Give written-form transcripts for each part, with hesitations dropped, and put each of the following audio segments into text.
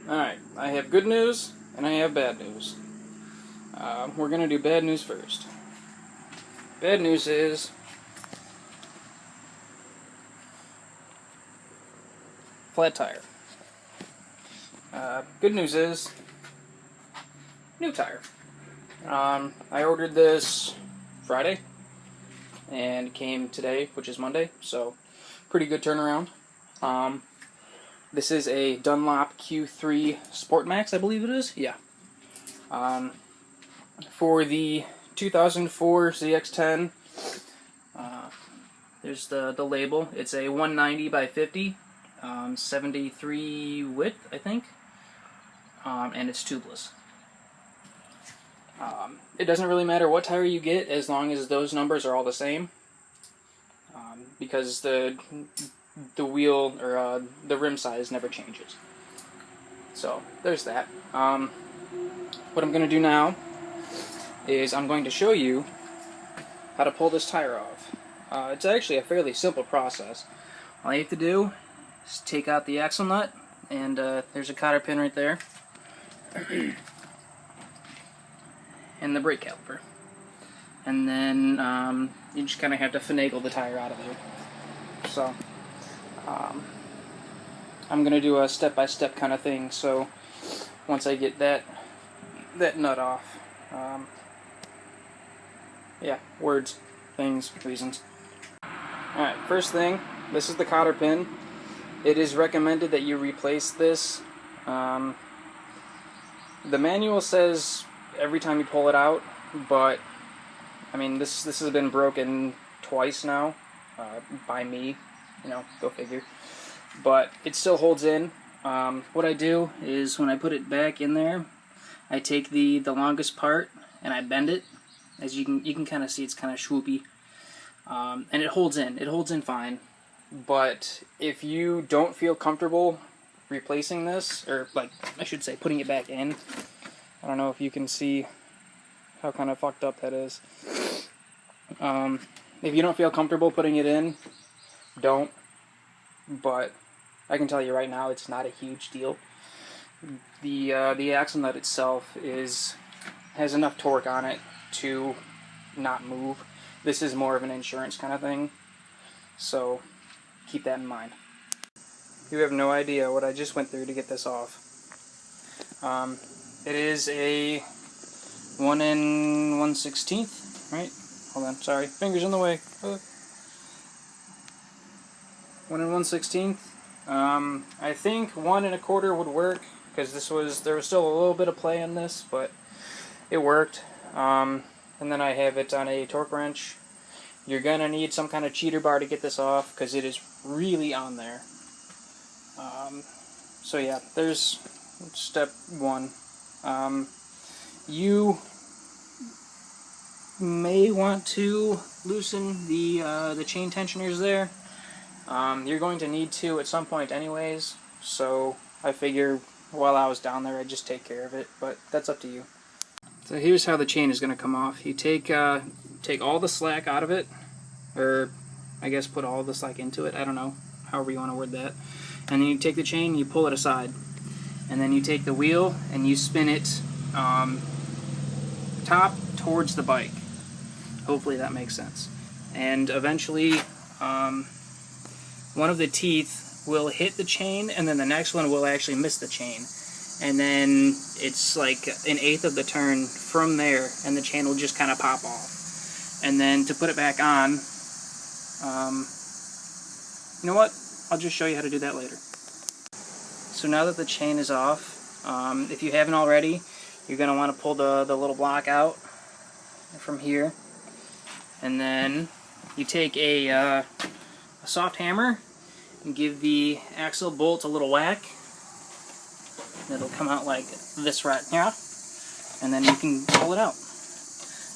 Alright, I have good news and I have bad news. We're going to do bad news first. Bad news is flat tire. Good news is new tire. I ordered this Friday and it came today, which is Monday, so pretty good turnaround. This is a Dunlop Q3 Sport Max, I believe it is. Yeah. For the 2004 ZX10, there's the label. It's a 190 by 50, 73 width, I think, and it's tubeless. It doesn't really matter what tire you get as long as those numbers are all the same, because the wheel or the rim size never changes. So there's that. What I'm going to do now is I'm going to show you how to pull this tire off. It's actually a fairly simple process. All you have to do is take out the axle nut, and there's a cotter pin right there, and the brake caliper. And then you just kind of have to finagle the tire out of there. So I'm going to do a step-by-step kind of thing, so once I get that nut off, yeah, words, things, reasons. Alright, first thing, this is the cotter pin. It is recommended that you replace this. The manual says every time you pull it out, but I mean, this has been broken twice now, by me, you know, go figure. But it still holds in. What I do is when I put it back in there, I take the longest part and I bend it. As you can kind of see, it's kind of swoopy, and it holds in. It holds in fine. But if you don't feel comfortable replacing this, or like I should say, putting it back in, I don't know if you can see how kind of fucked up that is. If you don't feel comfortable putting it in, don't. But I can tell you right now, it's not a huge deal. The axle nut itself has enough torque on it to not move. This is more of an insurance kind of thing, so keep that in mind. You have no idea what I just went through to get this off. It is a 1 1/16, right? Hold on, sorry, fingers in the way. 1 1/16. I think 1 1/4 would work, because there was still a little bit of play in this, but it worked. And then I have it on a torque wrench. You're gonna need some kind of cheater bar to get this off, because it is really on there. So yeah, there's step 1. You may want to loosen the chain tensioners there. You're going to need to at some point anyways, so I figure while I was down there I'd just take care of it, but that's up to you. So here's how the chain is going to come off. You take all the slack out of it, or I guess put all the slack into it, I don't know, however you want to word that. And then you take the chain, you pull it aside. And then you take the wheel and you spin it top towards the bike. Hopefully that makes sense. And eventually one of the teeth will hit the chain, and then the next one will actually miss the chain. And then it's like 1/8 of the turn from there, and the chain will just kind of pop off. And then to put it back on, you know what? I'll just show you how to do that later. So now that the chain is off, if you haven't already, you're going to want to pull the little block out from here. And then you take a soft hammer and give the axle bolt a little whack. It'll come out like this right here, and then you can pull it out.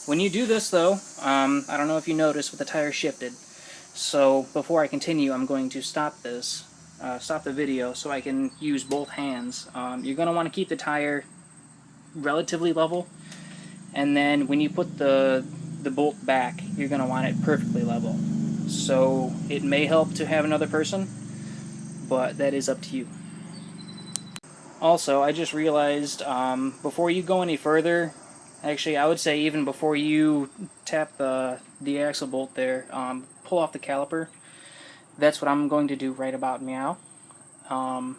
When you do this though, I don't know if you noticed, but the tire shifted. So before I continue, I'm going to stop this, stop the video so I can use both hands. You're going to want to keep the tire relatively level, and then when you put the bolt back, you're going to want it perfectly level. So it may help to have another person, but that is up to you. Also, I just realized before you go any further, actually I would say even before you tap the axle bolt there, pull off the caliper. That's what I'm going to do right about now. And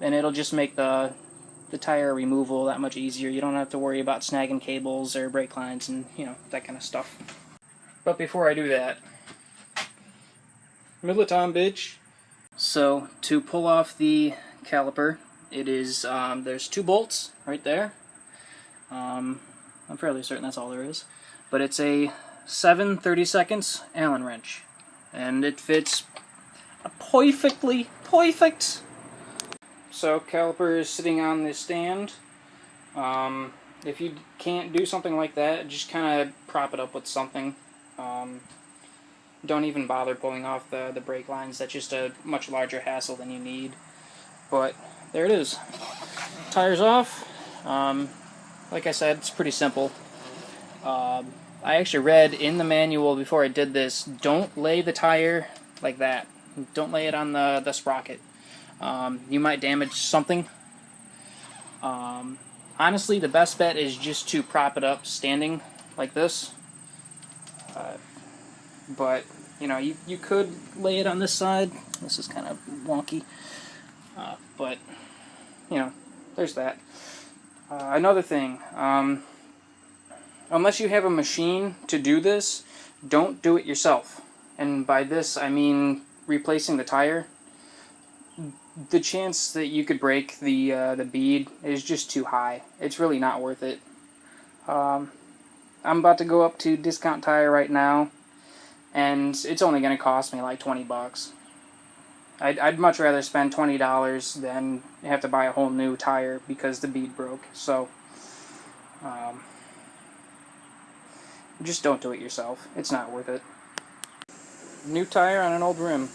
it'll just make the tire removal that much easier. You don't have to worry about snagging cables or brake lines and, you know, that kind of stuff. But before I do that, middle of time, bitch. So, to pull off the caliper, it is, there's 2 bolts right there. I'm fairly certain that's all there is. But it's a 7/32 Allen wrench. And it fits perfectly perfect. So, caliper is sitting on this stand. If you can't do something like that, just kind of prop it up with something. Don't even bother pulling off the brake lines. That's just a much larger hassle than you need. But there it is. Tires off. Like I said, it's pretty simple. I actually read in the manual before I did this, don't lay the tire like that. Don't lay it on the sprocket. You might damage something. Honestly, the best bet is just to prop it up standing like this. But, you know, you could lay it on this side. This is kind of wonky. But, you know, there's that. Another thing, unless you have a machine to do this, don't do it yourself. And by this, I mean replacing the tire. The chance that you could break the bead is just too high. It's really not worth it. I'm about to go up to Discount Tire right now, and it's only going to cost me like 20 bucks. I'd much rather spend $20 than have to buy a whole new tire because the bead broke. So, just don't do it yourself. It's not worth it. New tire on an old rim.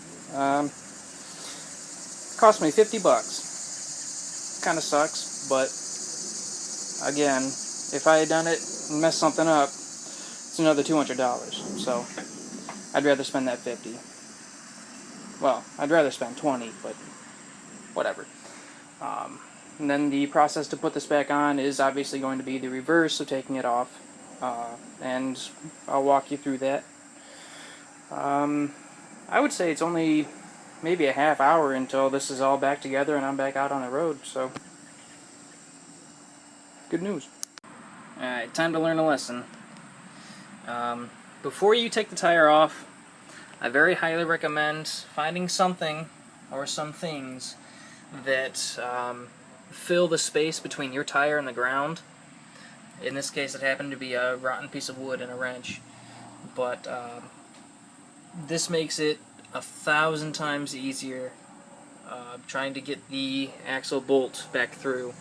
Cost me 50 bucks. Kind of sucks, but again, if I had done it and messed something up, it's another $200. So, I'd rather spend that 50. Well, I'd rather spend 20, but whatever. And then the process to put this back on is obviously going to be the reverse of taking it off, and I'll walk you through that. I would say it's only maybe a half hour until this is all back together and I'm back out on the road, so good news. Alright, time to learn a lesson. Before you take the tire off, I very highly recommend finding something or some things that fill the space between your tire and the ground. In this case, it happened to be a rotten piece of wood and a wrench, but this makes it 1,000 times easier trying to get the axle bolt back through,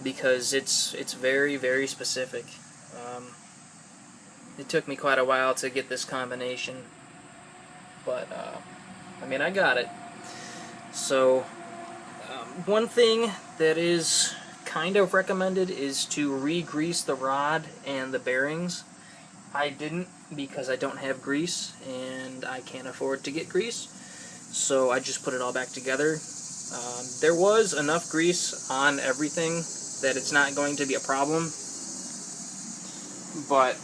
because it's very, very specific. It took me quite a while to get this combination, but I mean, I got it. So one thing that is kind of recommended is to re-grease the rod and the bearings. I didn't, because I don't have grease and I can't afford to get grease, so I just put it all back together. There was enough grease on everything that it's not going to be a problem, but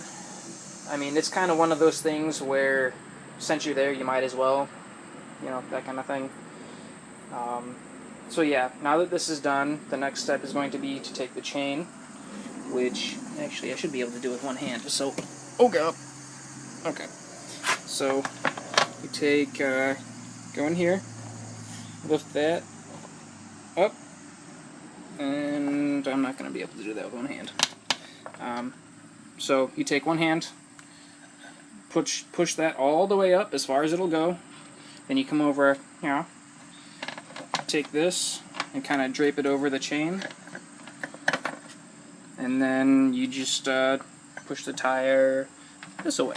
I mean, it's kind of one of those things where since you're there, you might as well, you know, that kind of thing. So yeah, now that this is done, the next step is going to be to take the chain, which actually I should be able to do with one hand, so, oh god. Okay, so you take, go in here, lift that up, and I'm not going to be able to do that with one hand. So you take one hand, push that all the way up as far as it'll go, then you come over, you know, take this and kind of drape it over the chain, and then you just push the tire this away,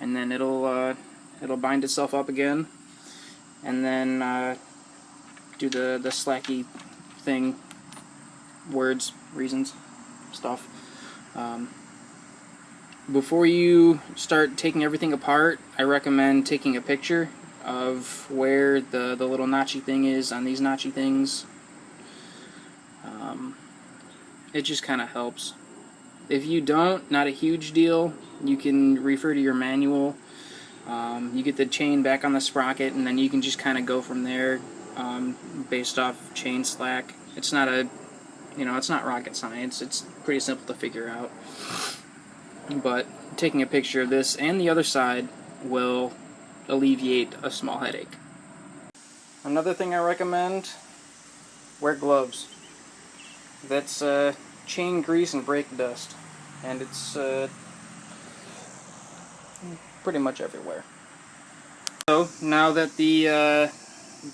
and then it'll bind itself up again, and then do the slacky thing, words, reasons, stuff. Before you start taking everything apart, I recommend taking a picture of where the little notchy thing is on these notchy things. It just kind of helps. If you don't, not a huge deal. You can refer to your manual. You get the chain back on the sprocket, and then you can just kind of go from there based off chain slack. It's not a, it's not rocket science. It's pretty simple to figure out. But taking a picture of this and the other side will alleviate a small headache. Another thing I recommend, wear gloves. That's chain grease and brake dust, and it's pretty much everywhere. So now that the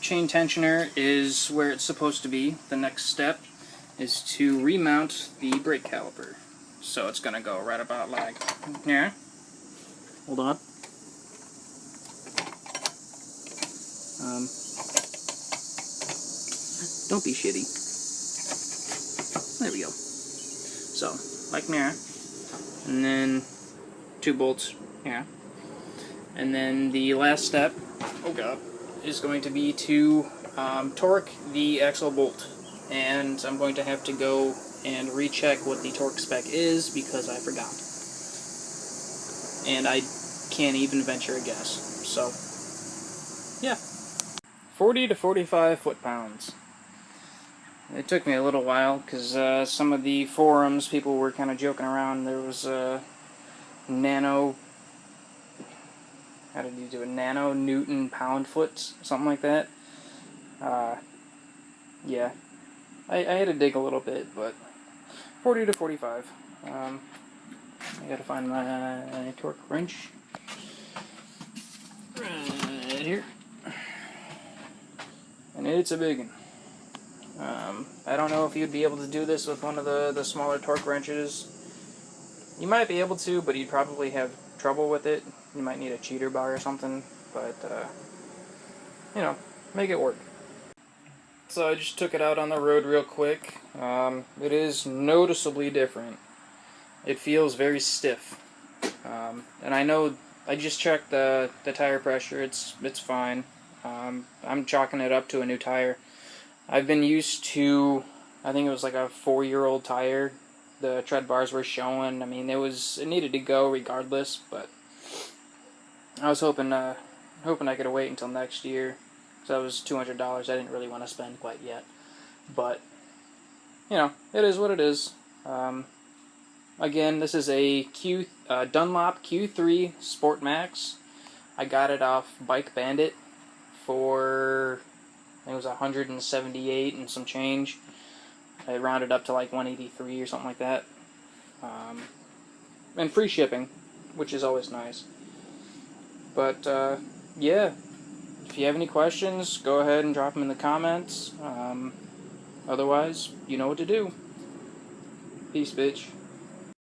chain tensioner is where it's supposed to be, the next step is to remount the brake caliper. So it's gonna go right about like, yeah, hold on. Don't be shitty. There we go. So, like there, and then 2 bolts, yeah. And then the last step, oh god, is going to be to torque the axle bolt. And I'm going to have to go and recheck what the torque spec is because I forgot. And I can't even venture a guess. So, yeah. 40 to 45 foot-pounds. It took me a little while because some of the forums, people were kind of joking around. There was a nano, how did you do it? Nano Newton pound-foot, something like that. Yeah. I had to dig a little bit, but 40 to 45. I gotta find my torque wrench. Right here. And it's a big one. I don't know if you'd be able to do this with one of the smaller torque wrenches. You might be able to, but you'd probably have trouble with it. You might need a cheater bar or something, but, make it work. So I just took it out on the road real quick. It is noticeably different. It feels very stiff. And I know, I just checked the tire pressure, it's fine. I'm chalking it up to a new tire. I've been used to, I think it was like a 4-year-old tire. The tread bars were showing. I mean, it needed to go regardless, but I was hoping I could wait until next year. So that was $200 I didn't really want to spend quite yet. But, it is what it is. Again, this is a Dunlop Q3 Sport Max. I got it off Bike Bandit for, I think it was 178 and some change. I rounded up to like 183 or something like that. And free shipping, which is always nice. But, yeah. If you have any questions, go ahead and drop them in the comments. Otherwise, you know what to do. Peace, bitch.